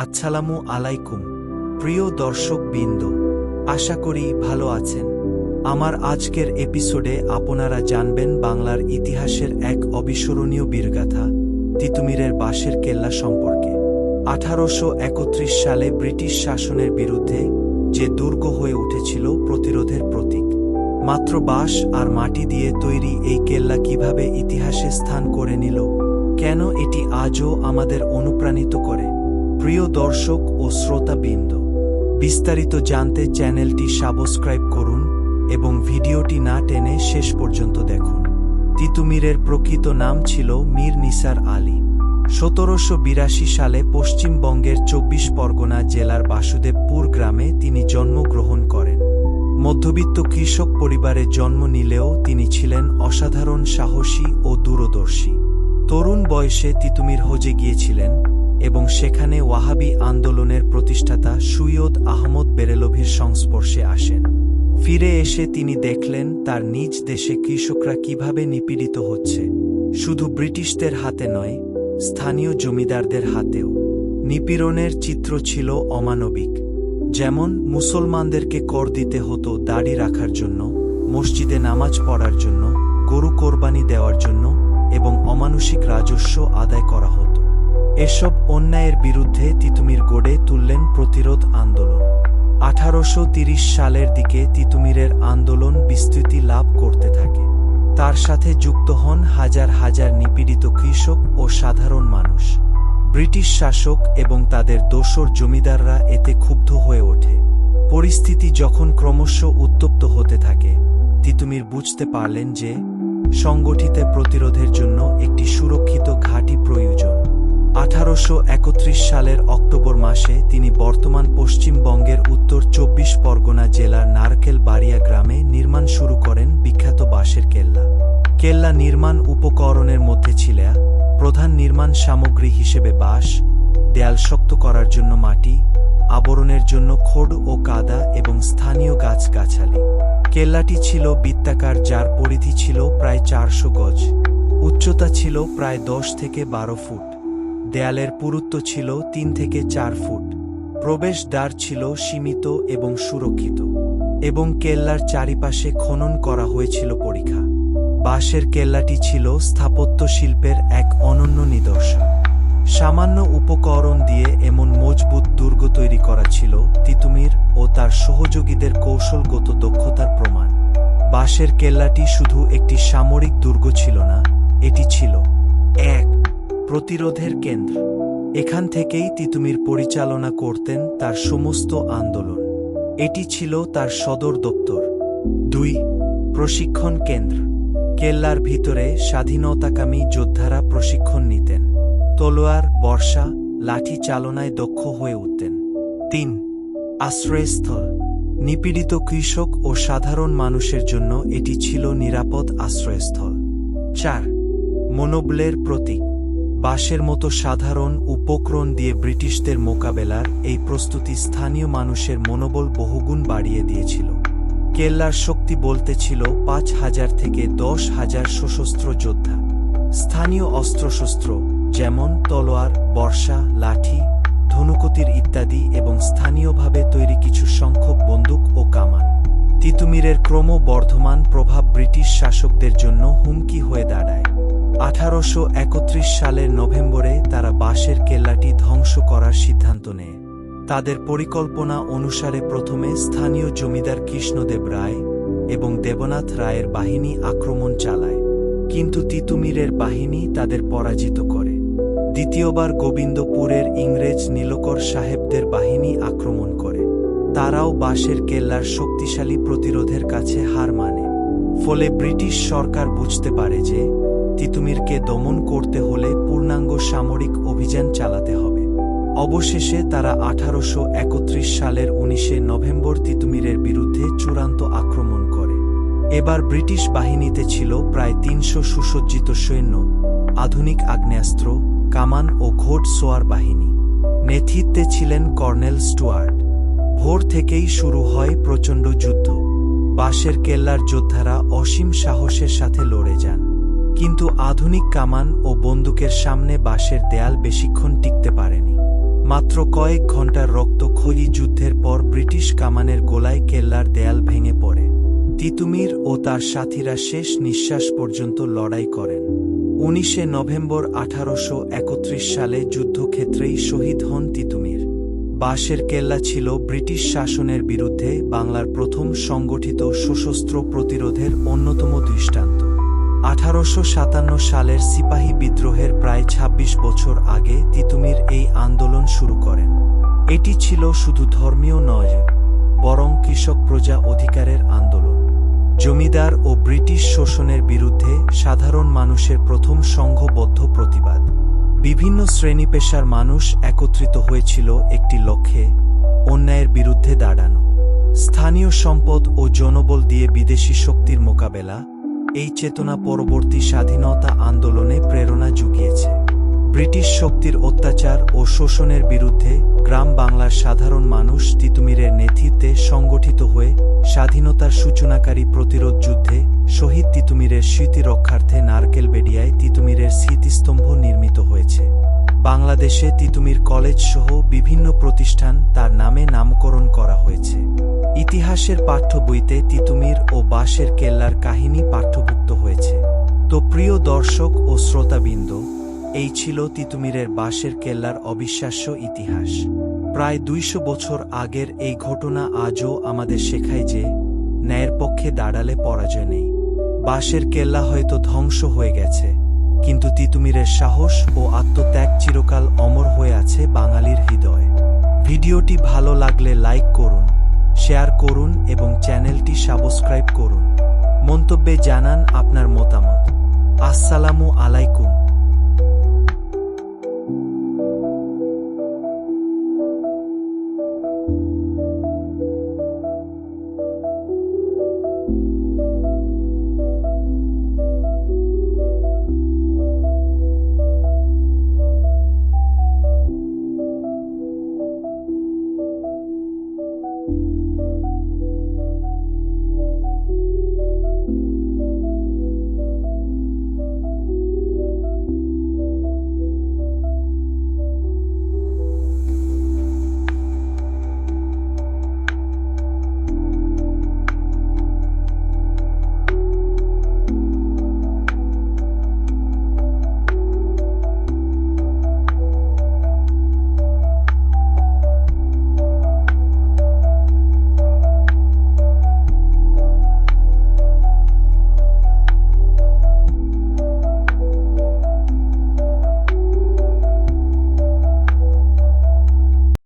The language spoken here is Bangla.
আসসালামু আলাইকুম প্রিয় দর্শকবৃন্দ, আশা করি ভালো আছেন। আমার আজকের এপিসোডে আপনারা জানবেন বাংলার ইতিহাসের এক অবিস্মরণীয় বীরগাথা তিতুমীরের বাঁশের কেল্লা সম্পর্কে। 1831 সালে ব্রিটিশ শাসনের বিরুদ্ধে যে দুর্গ হয়ে উঠেছিল প্রতিরোধের প্রতীক। মাত্র বাঁশ আর মাটি দিয়ে তৈরি এই কেল্লা কিভাবে ইতিহাসে স্থান করে নিল, কেন এটি আজও আমাদের অনুপ্রাণিত করে। প্রিয় দর্শক ও শ্রোতাবৃন্দ, বিস্তারিত জানতে চ্যানেলটি সাবস্ক্রাইব করুন এবং ভিডিওটি না টেনে শেষ পর্যন্ত দেখুন। তিতুমীরের প্রকৃত নাম ছিল মীর নিসার আলী। 1782 সালে পশ্চিমবঙ্গের 24 পরগনা জেলার বাসুদেবপুর গ্রামে তিনি জন্মগ্রহণ করেন। মধ্যবিত্ত কৃষক পরিবারে জন্ম নিলেও তিনি ছিলেন অসাধারণ সাহসী ও দূরদর্শী। তরুণ বয়সে তিতুমীর হজে গিয়েছিলেন এবং সেখানে ওয়াহাবি আন্দোলনের প্রতিষ্ঠাতা সৈয়দ আহমদ বেরেলভির সংস্পর্শে আসেন। ফিরে এসে তিনি দেখলেন তার নিজ দেশে কৃষকরা কিভাবে নিপীড়িত হচ্ছে, শুধু ব্রিটিশদের হাতে নয়, স্থানীয় জমিদারদের হাতেও। নিপীড়নের চিত্র ছিল অমানবিক। যেমন মুসলমানদেরকে কর দিতে হতো দাড়ি রাখার জন্য, মসজিদে নামাজ পড়ার জন্য, গরু কোরবানি দেওয়ার জন্য এবং অমানুষিক রাজস্ব আদায় করা হতো। এসব অন্যায়ের বিরুদ্ধে তিতুমীর গড়ে তুললেন প্রতিরোধ আন্দোলন। 1830 সালের দিকে তিতুমীরের আন্দোলন বিস্তৃতি লাভ করতে থাকে। তার সাথে যুক্ত হন হাজার হাজার নিপীড়িত কৃষক ও সাধারণ মানুষ। ব্রিটিশ শাসক এবং তাদের দোসর জমিদাররা এতে ক্ষুব্ধ হয়ে ওঠে। পরিস্থিতি যখন ক্রমশ উত্তপ্ত হতে থাকে, তিতুমীর বুঝতে পারলেন যে সংগঠিত প্রতিরোধের জন্য একটি সুরক্ষিত ঘাঁটি প্রয়োজন। 1831 সালের অক্টোবর মাসে তিনি বর্তমান পশ্চিমবঙ্গের উত্তর 24 পরগনা জেলার নারকেলবাড়িয়া গ্রামে নির্মাণ শুরু করেন বিখ্যাত বাঁশের কেল্লা। কেল্লা নির্মাণ উপকরণের মধ্যে ছিল প্রধান নির্মাণ সামগ্রী হিসেবে বাঁশ, দেয়াল শক্ত করার জন্য মাটি, আবরণের জন্য খড় ও কাদা এবং স্থানীয় গাছগাছালি। কেল্লাটি ছিল বৃত্তাকার, যার পরিধি ছিল প্রায় 400 গজ, উচ্চতা ছিল প্রায় 10 থেকে 12 ফুট, দেয়ালের পুরুত্ব ছিল 3 থেকে 4 ফুট, প্রবেশদ্বার ছিল সীমিত এবং সুরক্ষিত, এবং কেল্লার চারিপাশে খনন করা হয়েছিল পরিখা। বাঁশের কেল্লাটি ছিল স্থাপত্য শিল্পের এক অনন্য নিদর্শন। সামান্য উপকরণ দিয়ে এমন মজবুত দুর্গ তৈরি করা ছিল তিতুমীর ও তার সহযোগীদের কৌশলগত দক্ষতার প্রমাণ। বাঁশের কেল্লাটি শুধু একটি সামরিক দুর্গ ছিল না, এটি ছিল এক প্রতিরোধের কেন্দ্র। এখান থেকেই তিতুমীর পরিচালনা করতেন তার সমস্ত আন্দোলন। এটি ছিল তার সদর দপ্তর। 2 প্রশিক্ষণ কেন্দ্র। কেল্লার ভিতরে স্বাধীনতাকামী যোদ্ধারা প্রশিক্ষণ নিতেন, তলোয়ার, বর্শা, লাঠি চালনায় দক্ষ হয়ে উঠতেন। 3 আশ্রয়স্থল। নিপীড়িত কৃষক ও সাধারণ মানুষের জন্য এটি ছিল নিরাপদ আশ্রয়স্থল। 4 মনোবলের প্রতীক। বাঁশের মতো সাধারণ উপকরণ দিয়ে ব্রিটিশদের মোকাবেলার এই প্রস্তুতি স্থানীয় মানুষের মনোবল বহুগুণ বাড়িয়ে দিয়েছিল। কেল্লার শক্তি বলতে ছিল 5000 থেকে 10,000 সশস্ত্র যোদ্ধা। স্থানীয় অস্ত্রশস্ত্র যেমন তলোয়ার, বর্শা, লাঠি, ধনুকতীর ইত্যাদি এবং স্থানীয়ভাবে তৈরি কিছু সংখ্যক বন্দুক ও কামান। তিতুমীরের ক্রমবর্ধমান প্রভাব ব্রিটিশ শাসকদের জন্য হুমকি হয়ে দাঁড়ায়। 1831 সালের নভেম্বরে তারা বাঁশের কেল্লাটি ধ্বংস করার সিদ্ধান্ত নেয়। তাদের পরিকল্পনা অনুসারে প্রথমে স্থানীয় জমিদার কৃষ্ণদেব রায় এবং দেবনাথ রায়ের বাহিনী আক্রমণ চালায়, কিন্তু তিতুমীরের বাহিনী তাদের পরাজিত করে। দ্বিতীয়বার গোবিন্দপুরের ইংরেজ নীলকর সাহেবদের বাহিনী আক্রমণ করে। তারাও বাঁশের কেল্লার শক্তিশালী প্রতিরোধের কাছে হার মানে। ফলে ব্রিটিশ সরকার বুঝতে পারে যে তিতুমীরকে দমন করতে হলে পূর্ণাঙ্গ সামরিক অভিযান চালাতে হবে। অবশেষে তারা 1831 সালের 19 নভেম্বর তিতুমীরের বিরুদ্ধে চূড়ান্ত আক্রমণ করে। এবার ব্রিটিশ বাহিনীতে ছিল প্রায় 300 সুসজ্জিত সৈন্য, আধুনিক আগ্নেয়াস্ত্র, কামান ও ঘোড়সওয়ার বাহিনী। নেতৃত্বে ছিলেন কর্নেল স্টুয়ার্ট। ভোর থেকেই শুরু হয় প্রচণ্ড যুদ্ধ। বাঁশের কেল্লার যোদ্ধারা অসীম সাহসের সাথে লড়ে যান, কিন্তু আধুনিক কামান ও বন্দুকের সামনে বাঁশের দেয়াল বেশিক্ষণ টিকতে পারেনি। মাত্র কয়েক ঘন্টার রক্তক্ষয়ী যুদ্ধের পর ব্রিটিশ কামানের গোলায় কেল্লার দেয়াল ভেঙে পড়ে। তিতুমির ও তার সাথীরা শেষ নিঃশ্বাস পর্যন্ত লড়াই করেন। 19 নভেম্বর 1831 সালে যুদ্ধক্ষেত্রেই শহীদ হন তিতুমির। বাঁশের কেল্লা ছিল ব্রিটিশ শাসনের বিরুদ্ধে বাংলার প্রথম সংগঠিত সশস্ত্র প্রতিরোধের অন্যতম দৃষ্টান্ত। 1857 সালের সিপাহী বিদ্রোহের প্রায় ২৬ বছর আগে তিতুমির এই আন্দোলন শুরু করেন। এটি ছিল শুধু ধর্মীয় নয়, বরং কৃষক প্রজা অধিকারের আন্দোলন। জমিদার ও ব্রিটিশ শোষণের বিরুদ্ধে সাধারণ মানুষের প্রথম সংঘবদ্ধ প্রতিবাদ। বিভিন্ন শ্রেণী পেশার মানুষ একত্রিত হয়েছিল একটি লক্ষ্যে, অন্যায়ের বিরুদ্ধে দাঁড়ানো। স্থানীয় সম্পদ ও জনবল দিয়ে বিদেশি শক্তির মোকাবেলা, এই চেতনা পরবর্তী স্বাধীনতা আন্দোলনে প্রেরণা জুগিয়েছে। ব্রিটিশ শক্তির অত্যাচার ও শোষণের বিরুদ্ধে গ্রাম বাংলার সাধারণ মানুষ তিতুমিরের নেতৃত্বে সংগঠিত হয়ে স্বাধীনতার সূচনাকারী প্রতিরোধ যুদ্ধে শহীদ তিতুমিরের স্মৃতি রক্ষার্থে নারকেলবেড়িয়ায় তিতুমিরের স্মৃতিস্তম্ভ নির্মিত হয়েছে। বাংলাদেশে তিতুমির কলেজ সহ বিভিন্ন প্রতিষ্ঠান তার নামে নামকরণ করা হয়েছে। ইতিহাসের পাঠ্য বইতে তিতুমির ও বাঁশের কেল্লার কাহিনী পাঠ্যভুক্ত হয়েছে। তো প্রিয় দর্শক ও শ্রোতাবৃন্দ, এই ছিল তিতুমিরের বাঁশের কেল্লার অবিশ্বাস্য ইতিহাস। প্রায় ২০০ বছর আগের এই ঘটনা আজও আমাদের শেখায় যে ন্যায়ের পক্ষে দাঁড়ালে পরাজয় নেই। বাঁশের কেল্লা হয়তো ধ্বংস হয়ে গেছে, কিন্তু তিতুমিরের সাহস ও আত্মত্যাগ চিরকাল অমর হয়ে আছে বাঙালির হৃদয়ে। ভিডিওটি ভালো লাগলে লাইক করুন, শেয়ার করুন এবং চ্যানেলটি সাবস্ক্রাইব করুন। মন্তব্যে জানান আপনার মতামত। আসসালামু আলাইকুম।